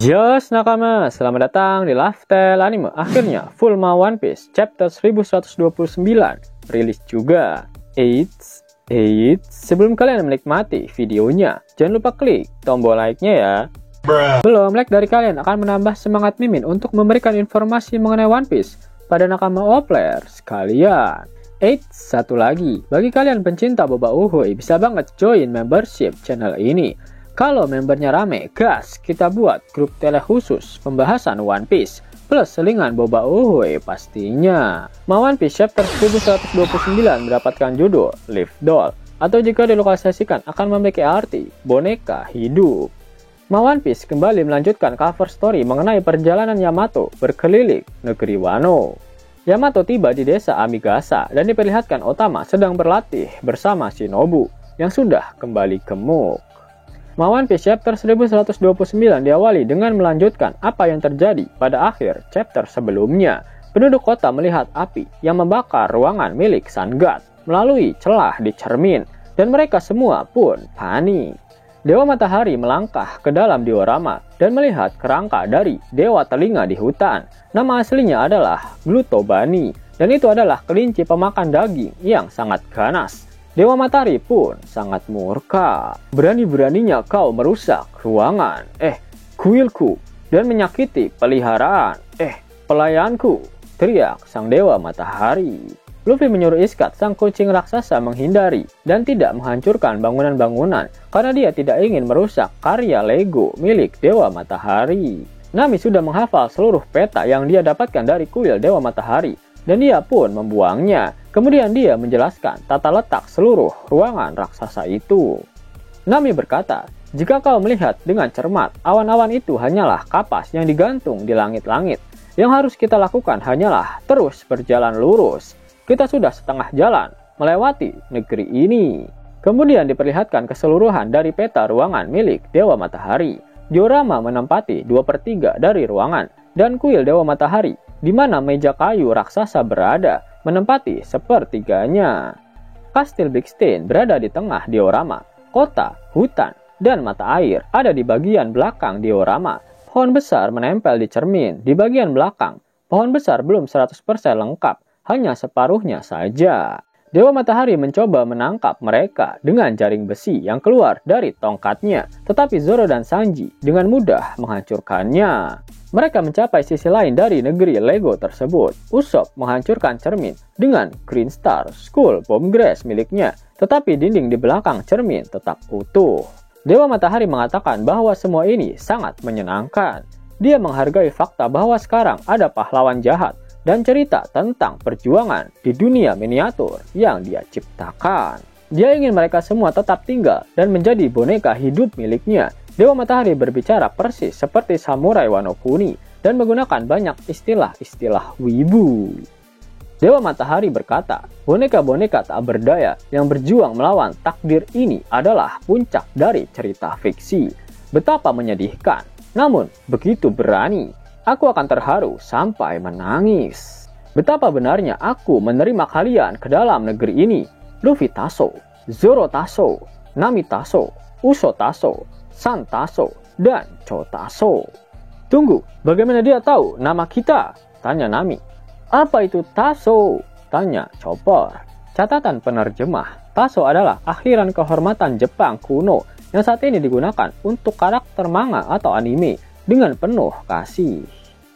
Jos nakama, selamat datang di Lifestyle Anime. Akhirnya Fullma One Piece chapter 1129 rilis juga. Eits, sebelum kalian menikmati videonya, jangan lupa klik tombol like-nya ya. Belum like dari kalian akan menambah semangat Mimin untuk memberikan informasi mengenai One Piece pada nakama all-player sekalian. Eits, satu lagi, bagi kalian pencinta boba uhuy, bisa banget join membership channel ini. Kalau membernya rame, gas, kita buat grup tele khusus pembahasan One Piece plus selingan boba uhuy pastinya. One Piece chapter 1129 mendapatkan judul Live Doll, atau jika dilokalisasikan akan memiliki arti boneka hidup. One Piece kembali melanjutkan cover story mengenai perjalanan Yamato berkeliling negeri Wano. Yamato tiba di desa Amigasa dan diperlihatkan Otama sedang berlatih bersama Shinobu yang sudah kembali gemuk. One Piece chapter 1129 diawali dengan melanjutkan apa yang terjadi pada akhir chapter sebelumnya. Penduduk kota melihat api yang membakar ruangan milik Sun God melalui celah di cermin, dan mereka semua pun panik. Dewa Matahari melangkah ke dalam diorama dan melihat kerangka dari Dewa Telinga di hutan. Nama aslinya adalah Glutobani, dan itu adalah kelinci pemakan daging yang sangat ganas. Dewa Matahari pun sangat murka. Berani-beraninya kau merusak ruangan, kuilku, dan menyakiti peliharaan, pelayanku, teriak sang Dewa Matahari. Luffy menyuruh Iskat, sang kucing raksasa, menghindari dan tidak menghancurkan bangunan-bangunan karena dia tidak ingin merusak karya Lego milik Dewa Matahari. Nami sudah menghafal seluruh peta yang dia dapatkan dari kuil Dewa Matahari, dan dia pun membuangnya. Kemudian dia menjelaskan tata letak seluruh ruangan raksasa itu. Nami berkata, jika kau melihat dengan cermat, awan-awan itu hanyalah kapas yang digantung di langit-langit. Yang harus kita lakukan hanyalah terus berjalan lurus. Kita sudah setengah jalan melewati negeri ini. Kemudian diperlihatkan keseluruhan dari peta ruangan milik Dewa Matahari. Diorama menempati 2/3 dari ruangan, dan kuil Dewa Matahari, di mana meja kayu raksasa berada, menempati 1/3-nya. Kastil Big Stain berada di tengah diorama. Kota, hutan, dan mata air ada di bagian belakang diorama. Pohon besar menempel di cermin di bagian belakang. Pohon besar belum 100% lengkap, hanya separuhnya saja. Dewa Matahari mencoba menangkap mereka dengan jaring besi yang keluar dari tongkatnya, tetapi Zoro dan Sanji dengan mudah menghancurkannya. Mereka mencapai sisi lain dari negeri Lego tersebut. Usopp menghancurkan cermin dengan Green Star Skull Bomb Grass miliknya, tetapi dinding di belakang cermin tetap utuh. Dewa Matahari mengatakan bahwa semua ini sangat menyenangkan. Dia menghargai fakta bahwa sekarang ada pahlawan jahat dan cerita tentang perjuangan di dunia miniatur yang dia ciptakan. Dia ingin mereka semua tetap tinggal dan menjadi boneka hidup miliknya. Dewa Matahari berbicara persis seperti samurai Wano Kuni dan menggunakan banyak istilah-istilah wibu. Dewa Matahari berkata, boneka-boneka tak berdaya yang berjuang melawan takdir ini adalah puncak dari cerita fiksi. Betapa menyedihkan, namun begitu berani. Aku akan terharu sampai menangis. Betapa benarnya aku menerima kalian ke dalam negeri ini. Luffy Tasso, Zoro Tasso, Nami Tasso, Usopp Tasso, San Tasso, dan Cho Tasso. Tunggu, bagaimana dia tahu nama kita? Tanya Nami. Apa itu Tasso? Tanya Chopper. Catatan penerjemah, Tasso adalah akhiran kehormatan Jepang kuno yang saat ini digunakan untuk karakter manga atau anime dengan penuh kasih.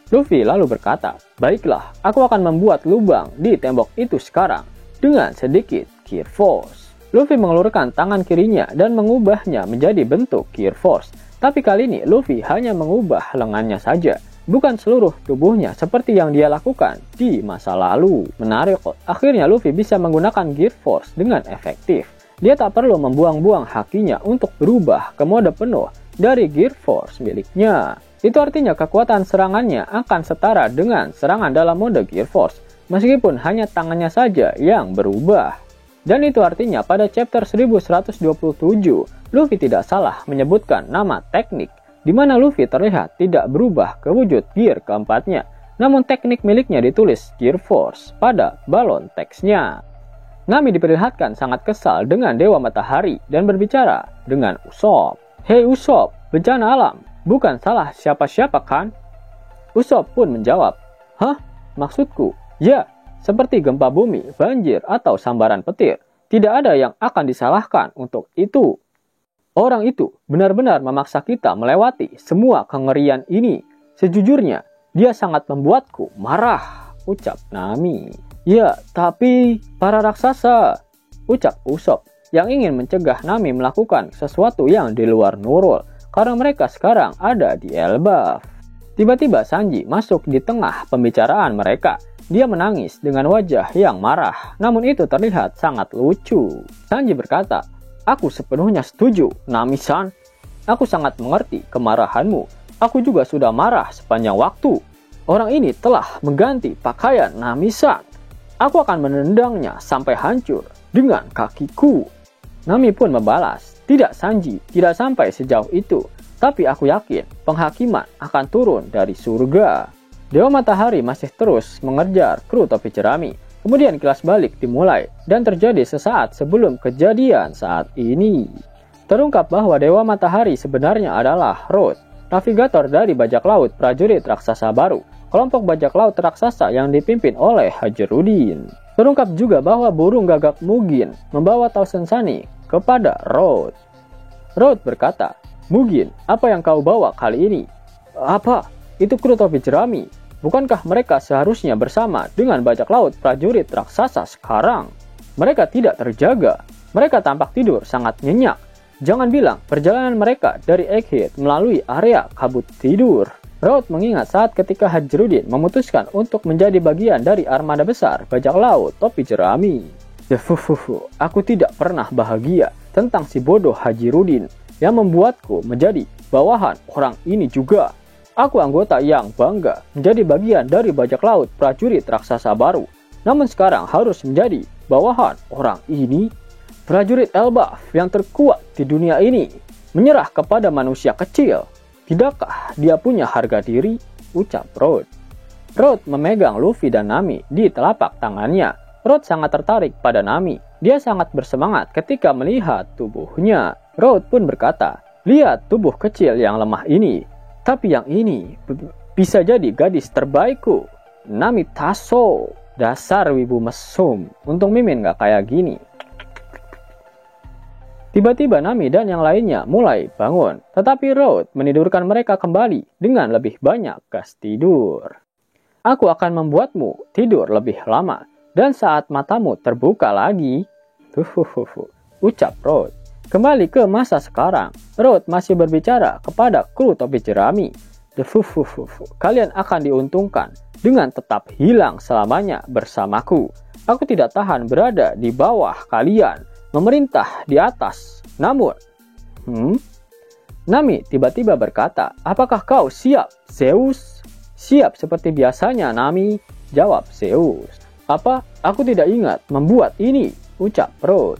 Luffy lalu berkata, baiklah, aku akan membuat lubang di tembok itu sekarang dengan sedikit Gear Force. Luffy mengelurkan tangan kirinya dan mengubahnya menjadi bentuk Gear Force. Tapi kali ini Luffy hanya mengubah lengannya saja, bukan seluruh tubuhnya seperti yang dia lakukan di masa lalu. Menarik, akhirnya Luffy bisa menggunakan Gear Force dengan efektif. Dia tak perlu membuang-buang hakinya untuk berubah ke mode penuh dari Gear Force miliknya. Itu artinya kekuatan serangannya akan setara dengan serangan dalam mode Gear Force, meskipun hanya tangannya saja yang berubah. Dan itu artinya pada chapter 1127, Luffy tidak salah menyebutkan nama teknik, di mana Luffy terlihat tidak berubah ke wujud gear keempatnya, namun teknik miliknya ditulis Gear Force pada balon teksnya. Nami diperlihatkan sangat kesal dengan Dewa Matahari dan berbicara dengan Usopp. Hei Usopp, bencana alam, bukan salah siapa-siapa kan? Usopp pun menjawab, hah? Maksudku? Ya, seperti gempa bumi, banjir, atau sambaran petir. Tidak ada yang akan disalahkan untuk itu. Orang itu benar-benar memaksa kita melewati semua kengerian ini. Sejujurnya, dia sangat membuatku marah, ucap Nami. Ya, tapi para raksasa, ucap Usopp, yang ingin mencegah Nami melakukan sesuatu yang di luar Nurul, karena mereka sekarang ada di Elbaf. Tiba-tiba Sanji masuk di tengah pembicaraan mereka. Dia menangis dengan wajah yang marah, namun itu terlihat sangat lucu. Sanji berkata, aku sepenuhnya setuju, Nami-san. Aku sangat mengerti kemarahanmu. Aku juga sudah marah sepanjang waktu. Orang ini telah mengganti pakaian Nami-san. Aku akan menendangnya sampai hancur dengan kakiku. Nami pun membalas, tidak Sanji, tidak sampai sejauh itu. Tapi aku yakin penghakiman akan turun dari surga. Dewa Matahari masih terus mengejar kru topi jerami. Kemudian kilas balik dimulai dan terjadi sesaat sebelum kejadian saat ini. Terungkap bahwa Dewa Matahari sebenarnya adalah Road, navigator dari bajak laut prajurit raksasa baru, kelompok bajak laut raksasa yang dipimpin oleh Hajarudin. Terungkap juga bahwa burung gagak Mugin membawa Tao Sensani kepada Road. Road berkata, Mugin, apa yang kau bawa kali ini? Apa? Itu kru topi jerami. Bukankah mereka seharusnya bersama dengan bajak laut prajurit raksasa sekarang? Mereka tidak terjaga. Mereka tampak tidur sangat nyenyak. Jangan bilang perjalanan mereka dari Egghead melalui area kabut tidur. Road mengingat saat ketika Hajarudin memutuskan untuk menjadi bagian dari armada besar bajak laut topi jerami. Aku tidak pernah bahagia tentang si bodoh Hajarudin yang membuatku menjadi bawahan orang ini juga. Aku anggota yang bangga menjadi bagian dari bajak laut prajurit raksasa baru. Namun sekarang harus menjadi bawahan orang ini. Prajurit Elbaf yang terkuat di dunia ini menyerah kepada manusia kecil. Tidakkah dia punya harga diri? Ucap Road. Road memegang Luffy dan Nami di telapak tangannya. Road sangat tertarik pada Nami. Dia sangat bersemangat ketika melihat tubuhnya. Road pun berkata, lihat tubuh kecil yang lemah ini. Tapi yang ini bisa jadi gadis terbaikku. Nami Taso. Dasar wibu mesum. Untung Mimin gak kayak gini. Tiba-tiba Nami dan yang lainnya mulai bangun. Tetapi Road menidurkan mereka kembali dengan lebih banyak gas tidur. Aku akan membuatmu tidur lebih lama. Dan saat matamu terbuka lagi, ucap Road. Kembali ke masa sekarang, Road masih berbicara kepada kru topi jerami. Kalian akan diuntungkan dengan tetap hilang selamanya bersamaku. Aku tidak tahan berada di bawah kalian, memerintah di atas. Namun, Nami tiba-tiba berkata, apakah kau siap, Zeus? Siap seperti biasanya, Nami, jawab Zeus. Apa? Aku tidak ingat membuat ini, ucap Road.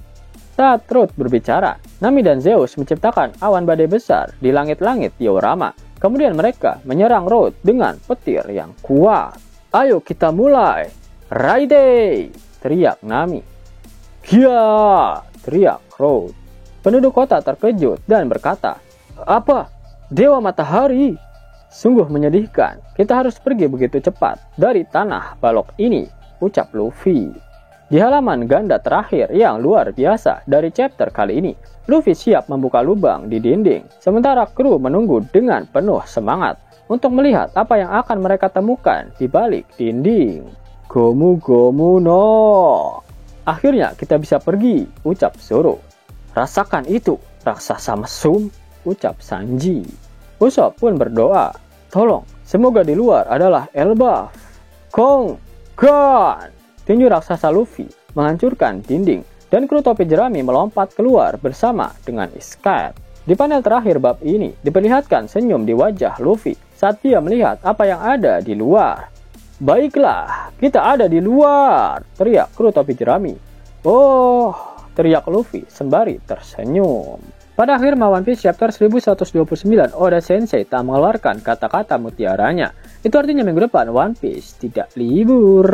Saat Road berbicara, Nami dan Zeus menciptakan awan badai besar di langit-langit diorama. Kemudian mereka menyerang Road dengan petir yang kuat. Ayo kita mulai. Raide! Teriak Nami. Kia! Teriak Road. Penduduk kota terkejut dan berkata, apa? Dewa Matahari? Sungguh menyedihkan. Kita harus pergi begitu cepat dari tanah balok ini, ucap Luffy. Di halaman ganda terakhir yang luar biasa dari chapter kali ini, Luffy siap membuka lubang di dinding, sementara kru menunggu dengan penuh semangat untuk melihat apa yang akan mereka temukan di balik dinding. Gomu Gomu no. Akhirnya kita bisa pergi, ucap Zoro. Rasakan itu, raksasa mesum, ucap Sanji. Usopp pun berdoa, tolong, semoga di luar adalah Elbaf. Kong, Gon! Tinju raksasa Luffy menghancurkan dinding dan kru topi jerami melompat keluar bersama dengan Escape. Di panel terakhir bab ini diperlihatkan senyum di wajah Luffy saat dia melihat apa yang ada di luar. Baiklah, kita ada di luar, teriak kru topi jerami. Oh, teriak Luffy sembari tersenyum. Pada akhir One Piece chapter 1129, Oda Sensei tak mengeluarkan kata-kata mutiaranya. Itu artinya minggu depan One Piece tidak libur.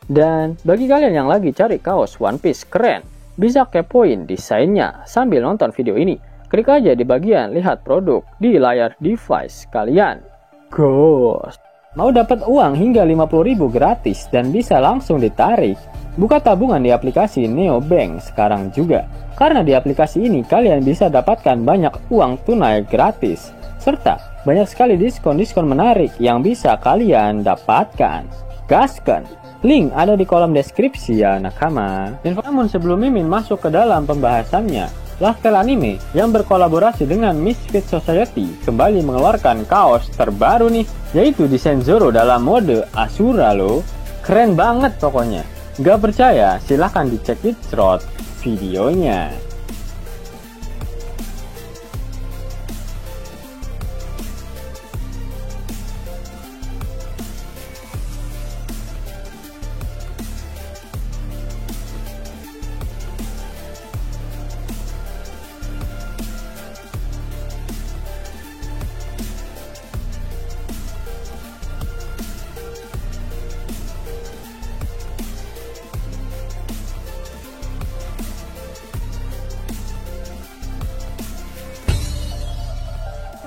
Dan bagi kalian yang lagi cari kaos One Piece keren, bisa kepoin desainnya sambil nonton video ini. Klik aja di bagian lihat produk di layar device kalian. Ghost! Mau dapat uang hingga 50.000 gratis dan bisa langsung ditarik? Buka tabungan di aplikasi Neobank sekarang juga. Karena di aplikasi ini kalian bisa dapatkan banyak uang tunai gratis. Serta banyak sekali diskon-diskon menarik yang bisa kalian dapatkan. Gaskan! Link ada di kolom deskripsi ya nakama. Namun sebelum Mimin masuk ke dalam pembahasannya, Lifestyle Anime yang berkolaborasi dengan Misfit Society kembali mengeluarkan kaos terbaru nih, yaitu desain Zoro dalam mode Asura loh. Keren banget pokoknya. Gak percaya? Silahkan dicek di thread videonya.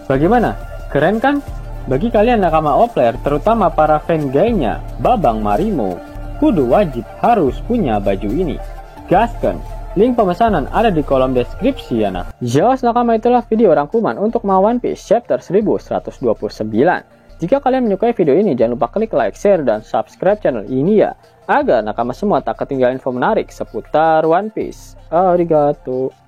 Bagaimana? Keren kan? Bagi kalian nakama Opler, terutama para fan gaynya Babang Marimo, kudu wajib harus punya baju ini. Gaskan! Link pemesanan ada di kolom deskripsi ya nak. Jelas nakama, itulah video rangkuman untuk One Piece chapter 1129. Jika kalian menyukai video ini, jangan lupa klik like, share, dan subscribe channel ini ya, agar nakama semua tak ketinggalan info menarik seputar One Piece. Arigato.